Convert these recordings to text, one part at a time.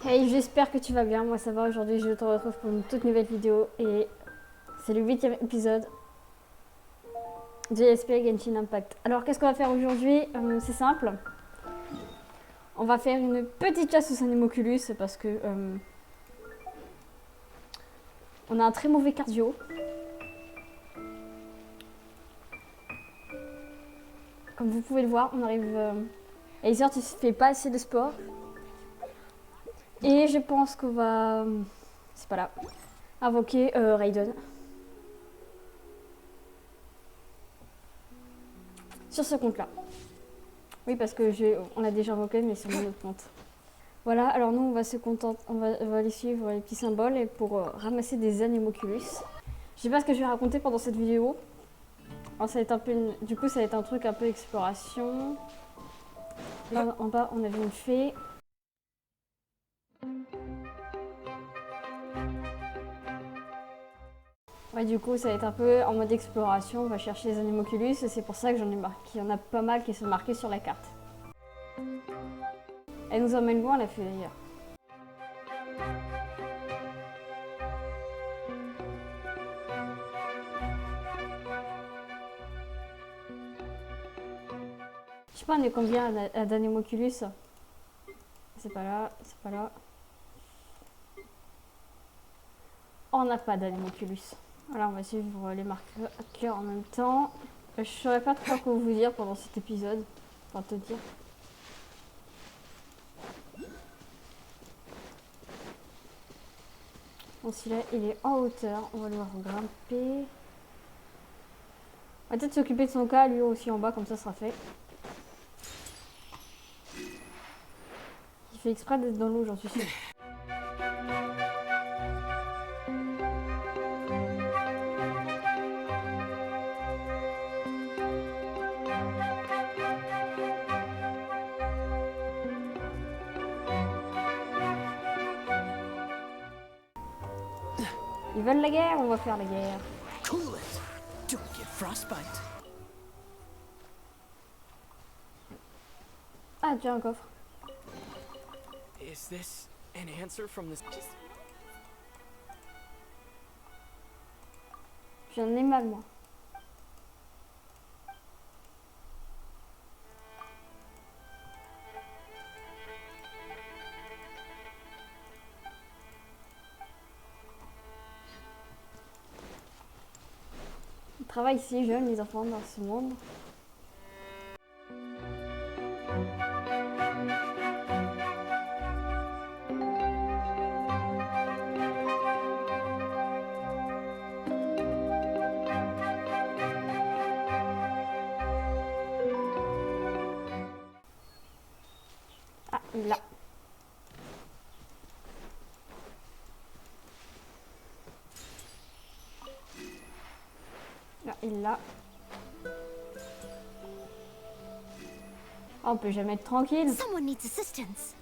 Hey, j'espère que tu vas bien. Moi ça va. Aujourd'hui je te retrouve pour une toute nouvelle vidéo et c'est le 8e épisode de SP Genshin Impact. Alors qu'est-ce qu'on va faire aujourd'hui? C'est simple. On va faire une petite chasse aux Animoculus parce que on a un très mauvais cardio. Comme vous pouvez le voir, on arrive... Aesir, tu fais pas assez de sport. Et je pense qu'on va... c'est pas là. Invoquer Raiden. Sur ce compte-là. Oui, parce que on l'a déjà invoqué, mais sur mon autre compte. Voilà, alors nous, on va se contenter, on va aller suivre les petits symboles et pour ramasser des Animoculus. Je sais pas ce que je vais raconter pendant cette vidéo. Alors, ça va être un peu du coup, ça va être un truc un peu exploration. Là, en bas, on avait une fée. Ouais, du coup, ça va être un peu en mode exploration. On va chercher les Animoculus et c'est pour ça que j'en ai marqué. Il y en a pas mal qui sont marqués sur la carte. Elle nous emmène loin, la fée d'ailleurs. Je sais pas, on est combien d'Animoculus? C'est pas là, c'est pas là. Oh, on n'a pas d'Animoculus. Voilà, on va suivre les marqueurs en même temps. Je saurais pas trop quoi vous dire pendant cet épisode. Enfin, te dire. Bon, celui-là, il est en hauteur. On va le voir grimper. On va peut-être s'occuper de son cas, lui aussi en bas, comme ça sera fait. Il fait exprès d'être dans l'eau, j'en suis sûre. Ils veulent la guerre, on va faire la guerre. Cool it. Don't get frostbite. Ah, tiens, un coffre. Is this an answer from this? J'en ai mal, moi. Ils travaillent si jeunes, les enfants, dans ce monde. Ah, il l'a. Là, il l'a. Oh, on peut jamais être tranquille. Someone needs assistance.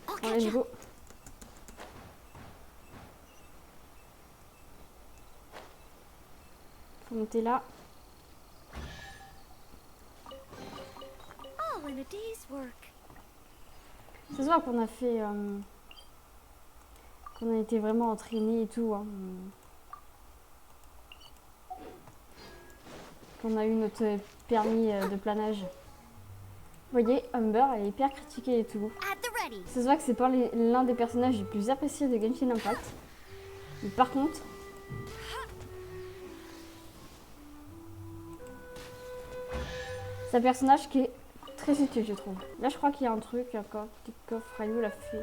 I'll Bon, catch let's up. go. Faut monter là. All in a day's work. Ça se voit qu'on a fait... qu'on a été vraiment entraîné et tout. Hein. Qu'on a eu notre permis de planage. Vous voyez, Humber, elle est hyper critiquée et tout. At the ready. Ça se voit que c'est pas l'un des personnages les plus appréciés de Genshin Impact. Mais par contre... c'est un personnage qui est très utile, je trouve. Là, je crois qu'il y a un truc, encore, petit coffre à la fée.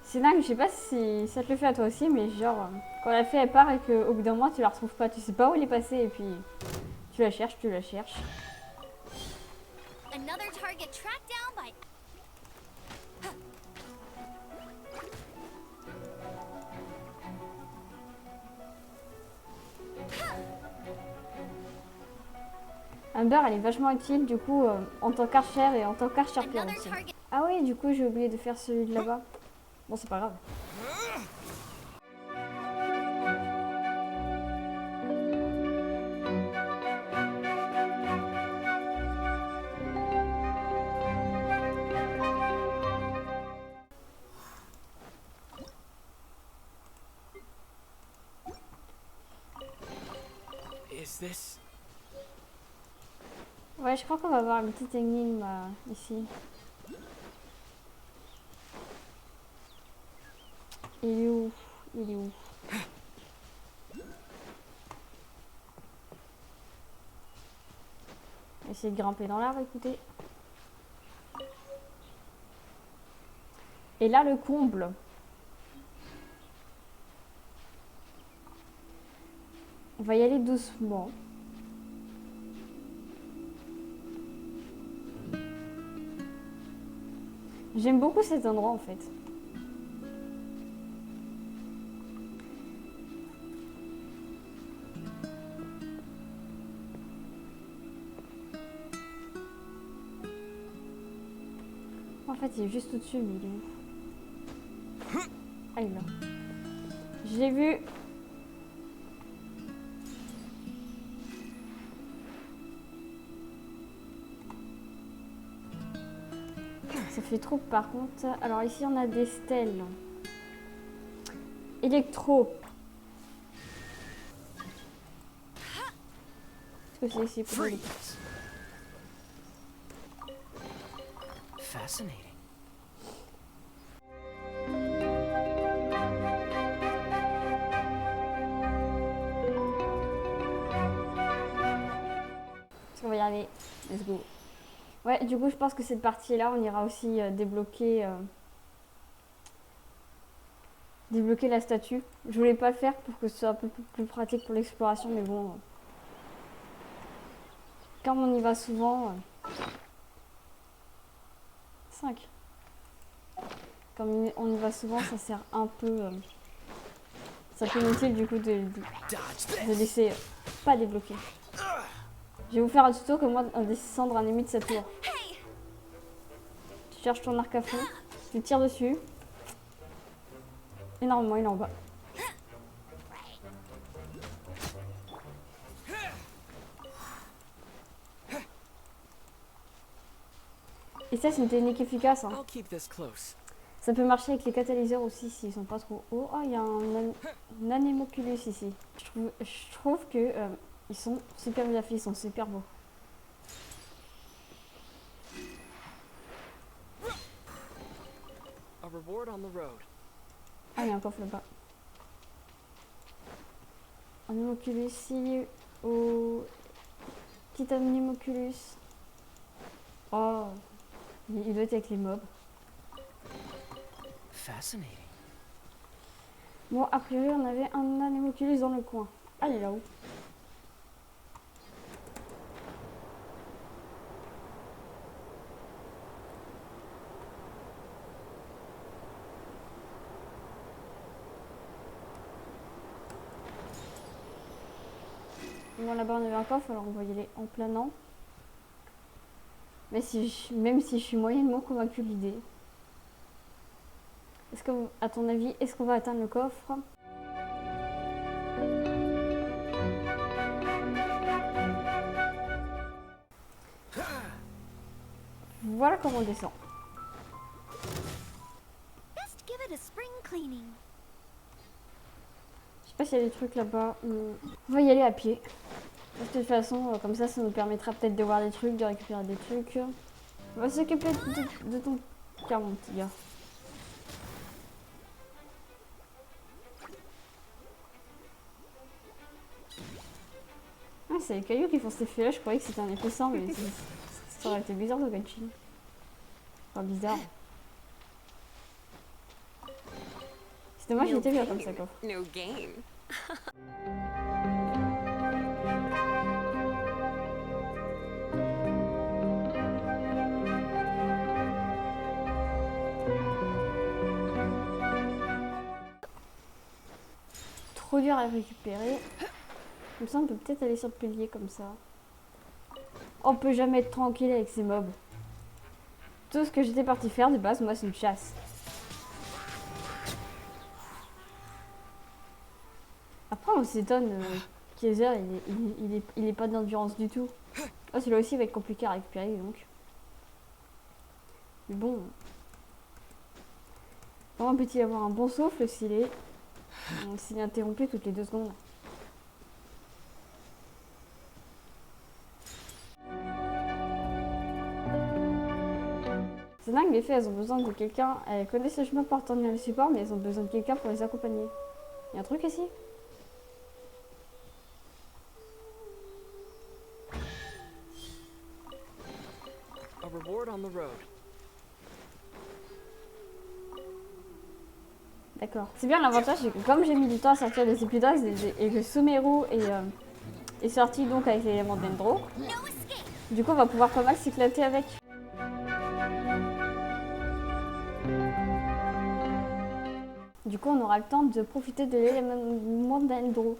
C'est dingue, je sais pas si ça te le fait à toi aussi, mais genre, quand la fée elle part et qu'au bout d'un mois tu la retrouves pas, tu sais pas où elle est passée et puis tu la cherches, tu la cherches. Another target tracked down by. Humber elle est vachement utile du coup en tant qu'archère et en tant qu'archère Another aussi. target. Ah oui, oui, du coup, j'ai oublié de faire celui de là-bas. Bon, c'est pas grave. Is this? Ouais, je crois qu'on va avoir une petite énigme ici. Il est où? Il est où? Essayer de grimper dans l'arbre, écoutez. Et là, le comble. On va y aller doucement. J'aime beaucoup cet endroit en fait. En fait, il est juste au-dessus, mais il est où? Ah, il est là. Je l'ai vu. Ça fait trop par contre. Alors ici, on a des stèles. Électro. Est-ce que c'est ici pour les... Freeze. Fascinating. Est-ce qu'on va y arriver? Let's go. Ouais, du coup, je pense que cette partie-là, on ira aussi débloquer la statue. Je voulais pas le faire pour que ce soit un peu plus pratique pour l'exploration, mais bon. Comme on y va souvent... 5. Comme on y va souvent, ça sert un peu... c'est un peu inutile du coup de laisser pas débloquer. Je vais vous faire un tuto comment descendre un ennemi de cette tour. Tu cherches ton arc à feu, tu tires dessus. Et normalement il est en bas. Et ça c'est une technique efficace. Hein. I'll keep this close. Ça peut marcher avec les catalyseurs aussi s'ils sont pas trop hauts. Oh, il y a un anémoculus ici. Je trouve que ils sont super bien faits, ils sont super beaux. A reward on the road. Ah, il y a un coffre là-bas. Un anémoculus ici. Au petit anémoculus. Oh, il doit être avec les mobs. Fascinating. Bon, a priori, on avait un anémoculus dans le coin. Ah, il est là-haut. Bon, là-bas, on avait un coffre, alors on va y aller en planant. Mais même si je suis moyennement convaincue de l'idée. Est-ce que, à ton avis, est-ce qu'on va atteindre le coffre? Voilà comment on descend. Best give it a spring cleaning. Je sais pas s'il y a des trucs là-bas. On va y aller à pied. De toute façon, comme ça nous permettra peut-être de voir des trucs, de récupérer des trucs. On va s'occuper de ton car, mon petit gars. Ah, c'est les cailloux qui font cet effet-là. Je croyais que c'était un effet sang, mais ça aurait été bizarre de Genshin. Enfin, bizarre. C'est dommage, j'étais bien comme ça, coffre. No game. Trop dur à récupérer. Comme ça, on peut peut-être aller sur le pilier comme ça. On peut jamais être tranquille avec ces mobs. Tout ce que j'étais parti faire de base, moi, c'est une chasse. Après, on s'étonne, Kaiser, il est pas d'endurance du tout. Oh, celui-là aussi va être compliqué à récupérer, donc. Mais bon. Comment peut-il avoir un bon souffle s'il est interrompu toutes les 2 secondes? C'est dingue, les filles, elles ont besoin de quelqu'un. Elles connaissent le chemin pour tenir le support, mais elles ont besoin de quelqu'un pour les accompagner. Il y a un truc ici? A reward on the road. D'accord. C'est bien, l'avantage, c'est que comme j'ai mis du temps à sortir des épisodes et que Sumeru est sorti donc avec l'élément d'Endro, No escape. du coup on va pouvoir pas mal s'éclater avec. Du coup on aura le temps de profiter de l'élément d'Endro.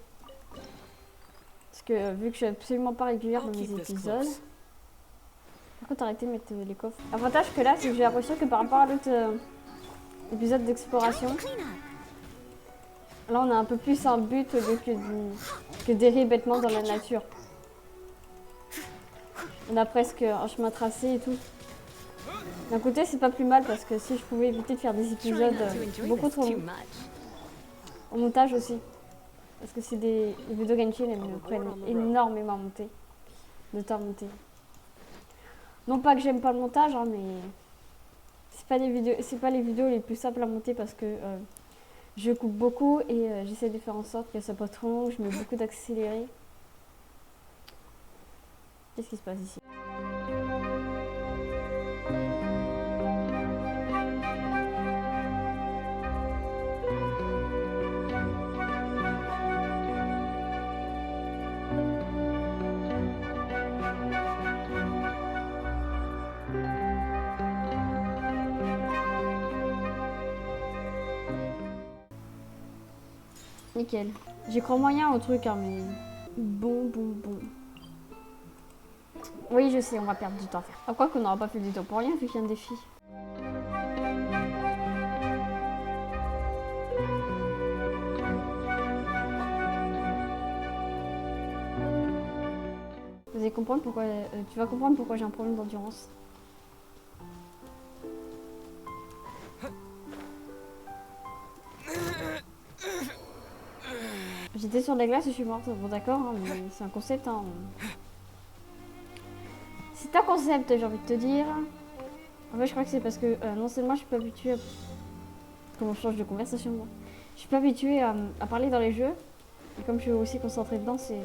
Parce que vu que je suis absolument pas régulière dans I'll mes keep this épisodes... close. Par contre arrêtez de mettre les coffres. L'avantage que là, c'est que j'ai l'impression que par rapport à l'autre épisode d'exploration, Clean up. là on a un peu plus un but au lieu que d'errer bêtement dans la nature. On a presque un chemin tracé et tout. D'un côté c'est pas plus mal parce que si je pouvais éviter de faire des Try épisodes not to enjoy beaucoup this trop too longs. much. Au montage aussi. Parce que c'est les vidéos Genshin, elles me prennent énormément à monter. De temps à monter. Non pas que j'aime pas le montage, hein, mais c'est pas les vidéos les plus simples à monter parce que je coupe beaucoup et j'essaie de faire en sorte que ça soit pas trop long, je mets beaucoup d'accéléré. Qu'est-ce qui se passe ici? Nickel. J'y crois moyen au truc, hein, mais... Bon. Oui, je sais, on va perdre du temps à faire. À quoi qu'on n'aura pas fait du temps pour rien, vu qu'il y a un défi. Vous allez comprendre pourquoi... tu vas comprendre pourquoi j'ai un problème d'endurance. J'étais sur la glace et je suis morte. Bon d'accord, hein, mais c'est un concept. Hein. C'est un concept, j'ai envie de te dire. En fait, je crois que c'est parce que non seulement je suis pas habituée à... Comment je change de conversation, moi. Je suis pas habituée à parler dans les jeux. Et comme je suis aussi concentrée dedans, c'est...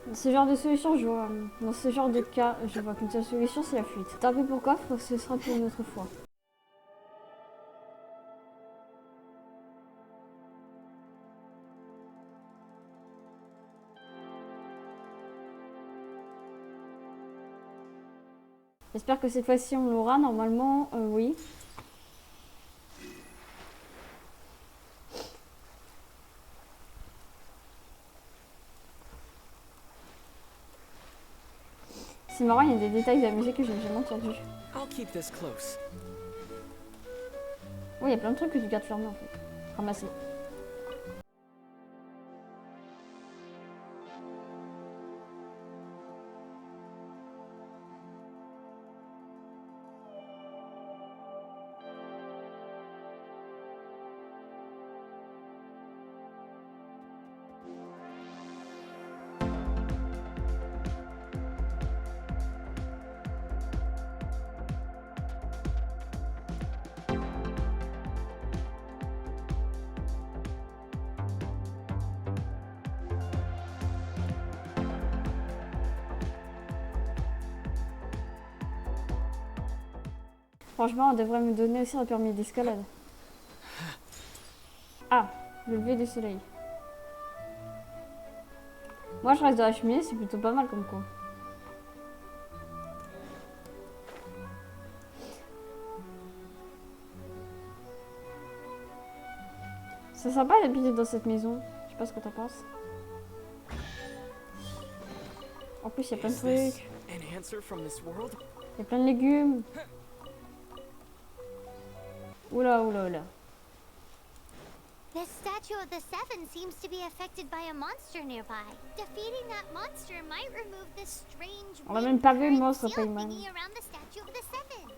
Dans ce genre de solution, je vois... Dans ce genre de cas, je vois qu'une seule solution, c'est la fuite. Tant pis pourquoi, ce sera pour une autre fois. J'espère que cette fois-ci on l'aura, normalement, oui. C'est marrant, il y a des détails de la musique que j'ai jamais entendus. I'll keep this close. Oui, il y a plein de trucs que tu gardes fermés en fait. Ramasser. Franchement, on devrait me donner aussi un permis d'escalade. Ah, le lever du soleil. Moi, je reste dans la cheminée, c'est plutôt pas mal comme quoi. C'est sympa d'habiter dans cette maison. Je sais pas ce que t'en penses. En plus, il y a plein de Is this trucs. an answer from this world? Il y a plein de légumes. Oula, oula, oula. This statue of the seven seems to be affected by a monster nearby. Defeating that monster might remove this strange On a même pas vu le wind monstre, current Payman. thingy around the statue of the seven.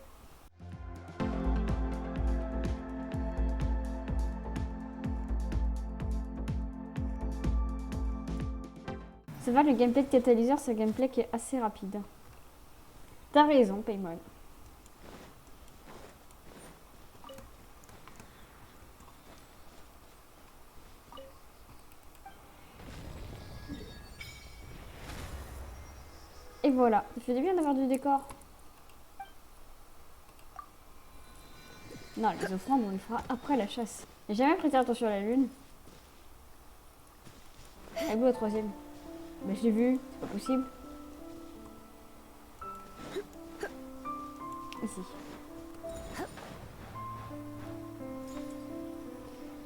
C'est vrai, le gameplay de Catalyseur, c'est un gameplay qui est assez rapide. T'as raison, Paymon. Et voilà, il fait du bien d'avoir du décor. Non, les offrandes, on les fera après la chasse. J'ai jamais prêté attention à la lune. Elle est où la troisième? Bah, je l'ai vue, c'est pas possible. Ici.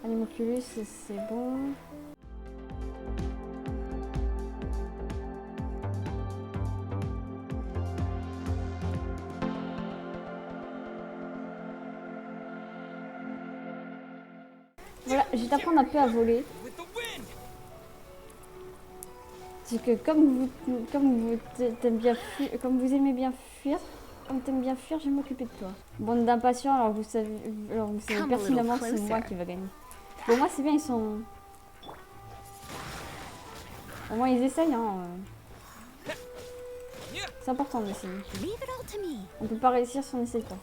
Animoculus, c'est bon. Voilà, je vais t'apprendre un peu à voler. With the wind! C'est que comme vous aimez bien fuir, comme t'aimes bien fuir, je vais m'occuper de toi. Bande d'impatients, alors vous savez pertinemment que c'est moi qui va gagner. Pour moi, c'est bien, ils sont. Au moins, ils essayent, hein. C'est important d'essayer. Leave it all to me. On peut pas réussir si on n'essaye pas.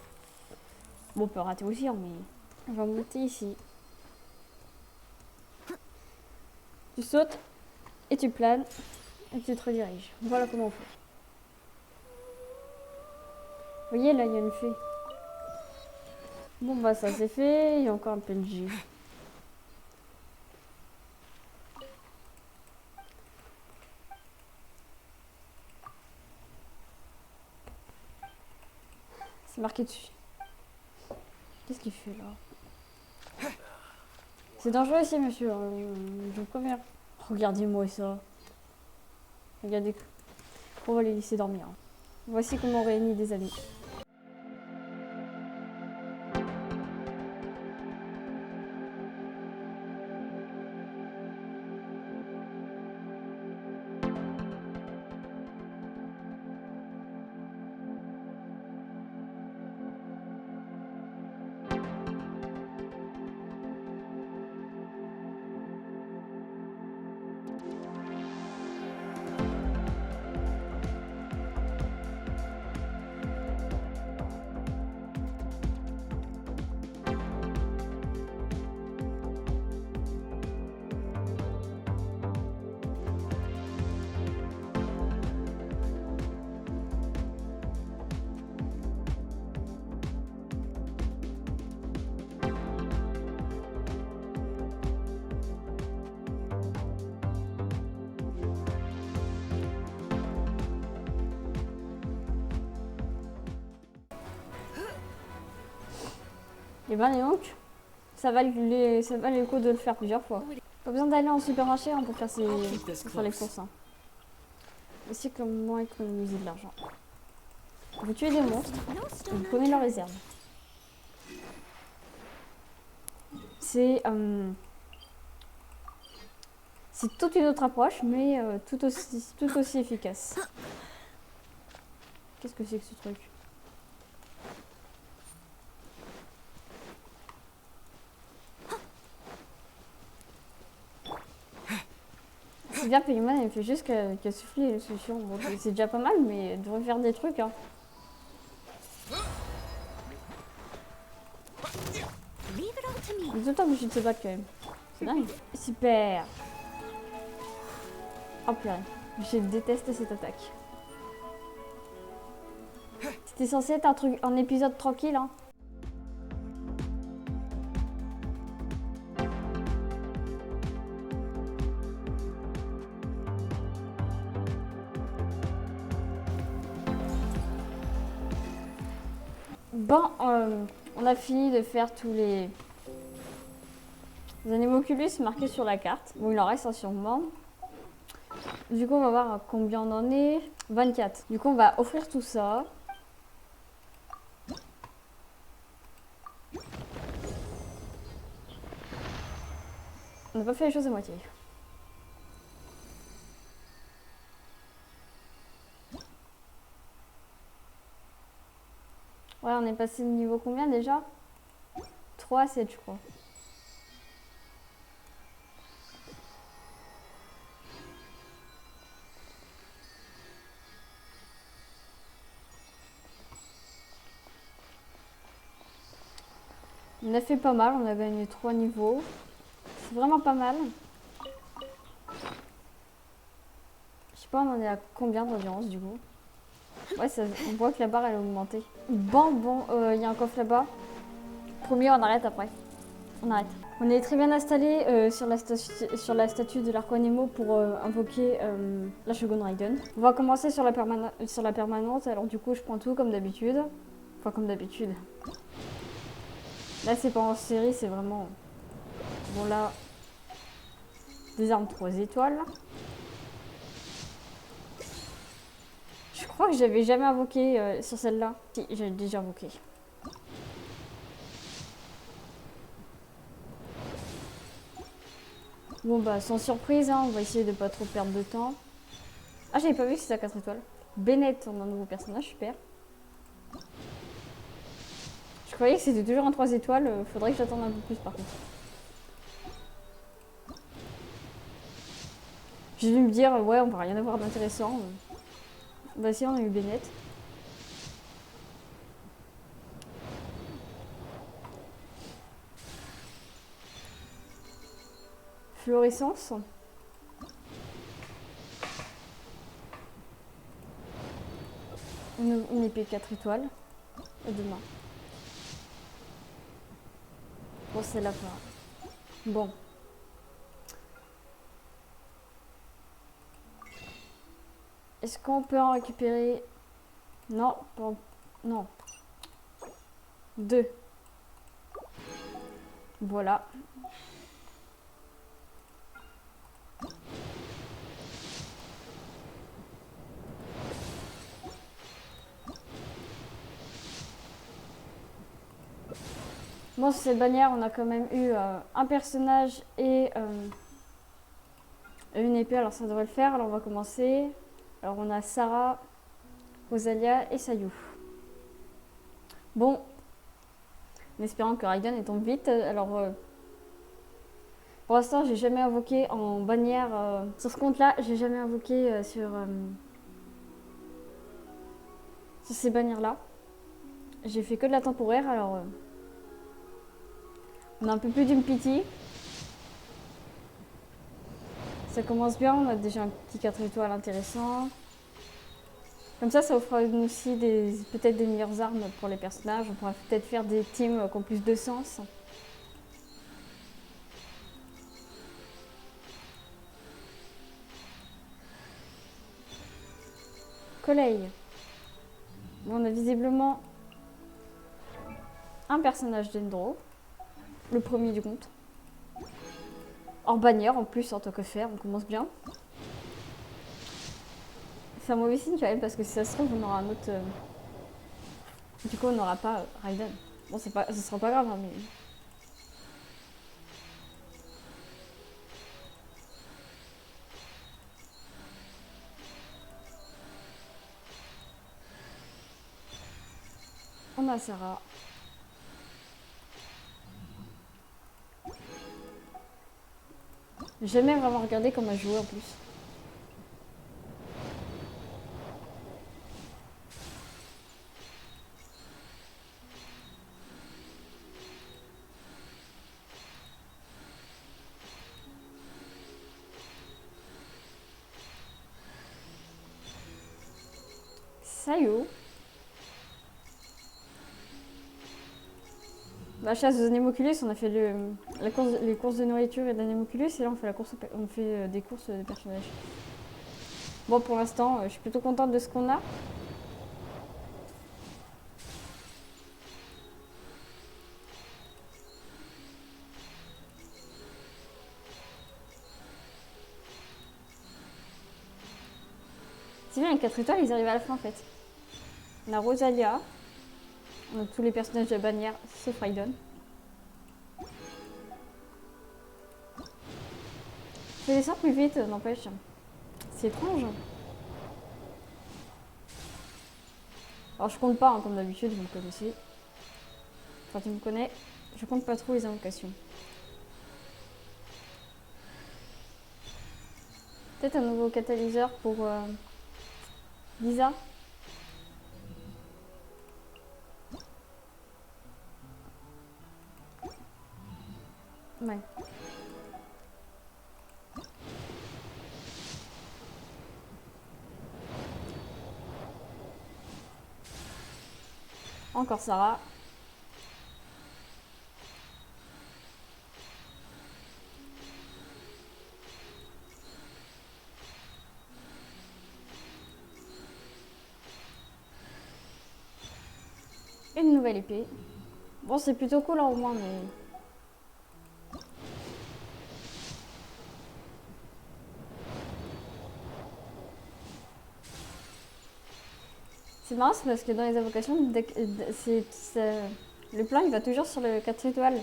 Bon, on peut rater aussi, hein, mais. On va monter ici. Tu sautes et tu planes et tu te rediriges. Voilà comment on fait. Vous voyez, là, il y a une fée. Bon, bah, ça c'est fait. Il y a encore un PNJ. C'est marqué dessus. Qu'est-ce qu'il fait là? C'est dangereux ici, monsieur. Je vous préviens. Regardez-moi ça. Regardez. On va les laisser dormir. Voici comment on réunit des amis. Et ben dis donc, ça valait le coup de le faire plusieurs fois. Pas besoin d'aller en supermarché hein, pour faire les courses. Hein. Aussi comment économiser de l'argent. Vous tuez des monstres, et vous prenez leurs réserves. C'est toute une autre approche, mais tout aussi efficace. Qu'est-ce que c'est que ce truc? C'est bien, Paymon, il fait juste qu'à souffler les solutions. Bon, c'est déjà pas mal, mais il devrait faire des trucs. Hein. Il est tout le temps obligé de se battre quand même. C'est dingue. Super. Hop là. Je déteste cette attaque. C'était censé être un épisode tranquille. Hein. Bon, on a fini de faire tous les Anemoculus marqués sur la carte. Bon, il en reste sûrement. Du coup, on va voir combien on en est. 24. Du coup, on va offrir tout ça. On n'a pas fait les choses à moitié. Ouais, on est passé de niveau combien déjà? 3 à 7, je crois. On a fait pas mal, on a gagné 3 niveaux. C'est vraiment pas mal. Je sais pas, on en est à combien d'audience du coup? Ouais, ça, on voit que la barre elle a augmenté. Bon, il y a un coffre là-bas. Premier, on arrête après. On arrête. On est très bien installé sur la statue de l'Arco Nemo pour invoquer la Shogun Raiden. On va commencer sur la permanente. Alors du coup, je prends tout comme d'habitude. Enfin, comme d'habitude. Là, c'est pas en série, c'est vraiment... Bon, là... Des armes 3 étoiles. Je crois que j'avais jamais invoqué sur celle-là. Si, j'ai déjà invoqué. Bon bah sans surprise, hein, on va essayer de pas trop perdre de temps. Ah, j'avais pas vu que c'était à 4 étoiles. Bennett, on a un nouveau personnage, super. Je croyais que c'était toujours en 3 étoiles, faudrait que j'attende un peu plus par contre. J'ai dû me dire, ouais, on va rien avoir d'intéressant. Bah si, on a eu Bennett. Fluorescence. Une épée 4 étoiles. Et demain. Bon, c'est la fin. Bon. Est-ce qu'on peut en récupérer? Non, pas... non. 2. Voilà. Bon, sur cette bannière, on a quand même eu un personnage et une épée, alors ça devrait le faire. Alors on va commencer. Alors on a Sarah, Rosalia et Sayu. Bon, en espérant que Raiden tombe vite. Alors pour l'instant, j'ai jamais invoqué en bannière. Sur ce compte-là, j'ai jamais invoqué sur ces bannières-là. J'ai fait que de la temporaire, alors on a un peu plus d'une pitié. Ça commence bien, on a déjà un petit 4 étoiles intéressant. Comme ça offre aussi peut-être des meilleures armes pour les personnages. On pourra peut-être faire des teams qui ont plus de sens. Collègue. Bon, on a visiblement un personnage d'Endro. Le premier du compte. Hors bannière en plus en tant que fer, on commence bien. C'est un mauvais signe quand même parce que si ça se trouve on aura un autre... Du coup on n'aura pas Raiden. Bon ce sera pas grave hein, mais... On a Sarah. J'ai jamais vraiment regardé comment elle jouait en plus. Sayo. La chasse aux Anemoculus, on a fait les courses de nourriture et d'Anemoculus et là on fait, on fait des courses de personnages. Bon pour l'instant, je suis plutôt contente de ce qu'on a. C'est bien, les 4 étoiles, ils arrivent à la fin en fait. On a Rosalia. On a tous les personnages de la bannière, sauf Raiden. Je descends plus vite, n'empêche. C'est étrange. Alors je compte pas, hein, comme d'habitude, vous me connaissez. Enfin, tu me connais, je compte pas trop les invocations. Peut-être un nouveau catalyseur pour Lisa. Ouais. Encore Sarah. Une nouvelle épée. Bon, c'est plutôt cool hein, au moins, mais... C'est marrant, c'est parce que dans les invocations, le plan il va toujours sur le 4 étoiles.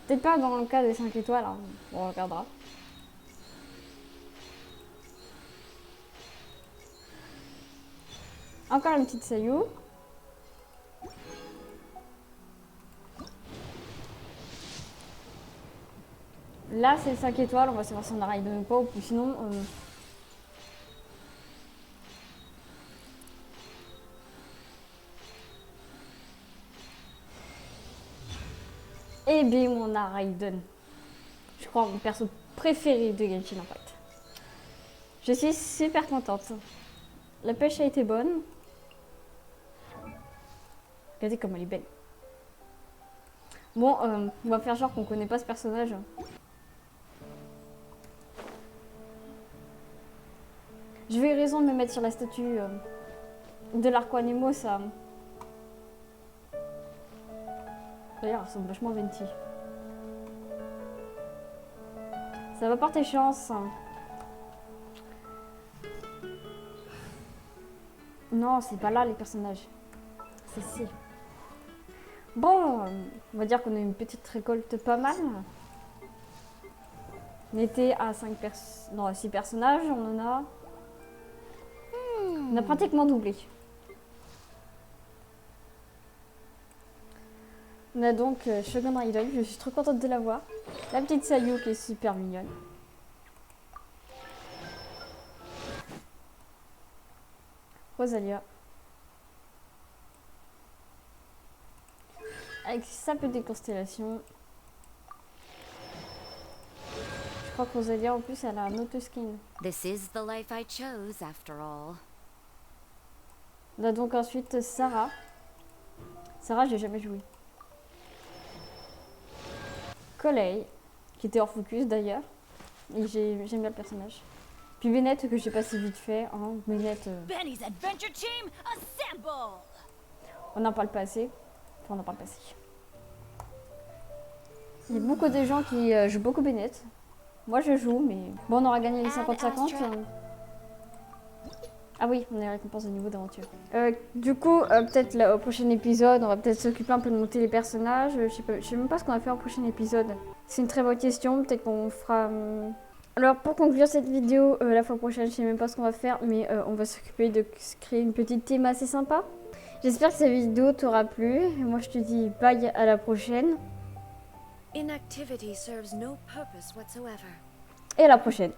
Peut-être pas dans le cas des 5 étoiles, hein. Bon, on regardera. Encore une petite Sayu. Là, c'est 5 étoiles, on va savoir si on a Raiden ou pas, ou sinon... Eh bien, on a Raiden. Je crois mon perso préféré de Genshin Impact. Je suis super contente. La pêche a été bonne. Regardez comme elle est belle. Bon, on va faire genre qu'on connaît pas ce personnage. Je vais raison de me mettre sur la statue de l'Arco Anemo, ça. D'ailleurs, elle ressemble vachement à Venti. Ça va porter chance. Non, c'est pas là les personnages. C'est ici. Bon, on va dire qu'on a une petite récolte pas mal. On était à 6 personnages, on en a... On a pratiquement doublé. On a donc Shogun Raiden, je suis trop contente de la voir. La petite Sayu qui est super mignonne. Rosalia. Avec sa petite constellation. Je crois que Rosalia en plus elle a un autre skin. This is the life I chose after all. On a donc ensuite Sarah. Sarah, j'ai jamais joué. Collei, qui était hors focus d'ailleurs. Et j'aime bien le personnage. Puis Bennett, que j'ai passé vite fait. Hein. Bennett, Benny's Adventure Team, assemble! on n'en parle pas assez. Enfin, on en parle pas assez. Il y a beaucoup de gens qui jouent beaucoup Bennett. Moi, je joue, mais... Bon, on aura gagné les 50-50. Ah oui, on a la récompense de niveau d'aventure. Du coup, peut-être au prochain épisode, on va peut-être s'occuper un peu de monter les personnages. Je sais même pas ce qu'on va faire au prochain épisode. C'est une très bonne question, peut-être qu'on fera... Alors, pour conclure cette vidéo, la fois prochaine, je sais même pas ce qu'on va faire, mais on va s'occuper de créer une petite thème assez sympa. J'espère que cette vidéo t'aura plu. Et moi, je te dis bye, à la prochaine. Inactivity serves no purpose whatsoever. Et à la prochaine.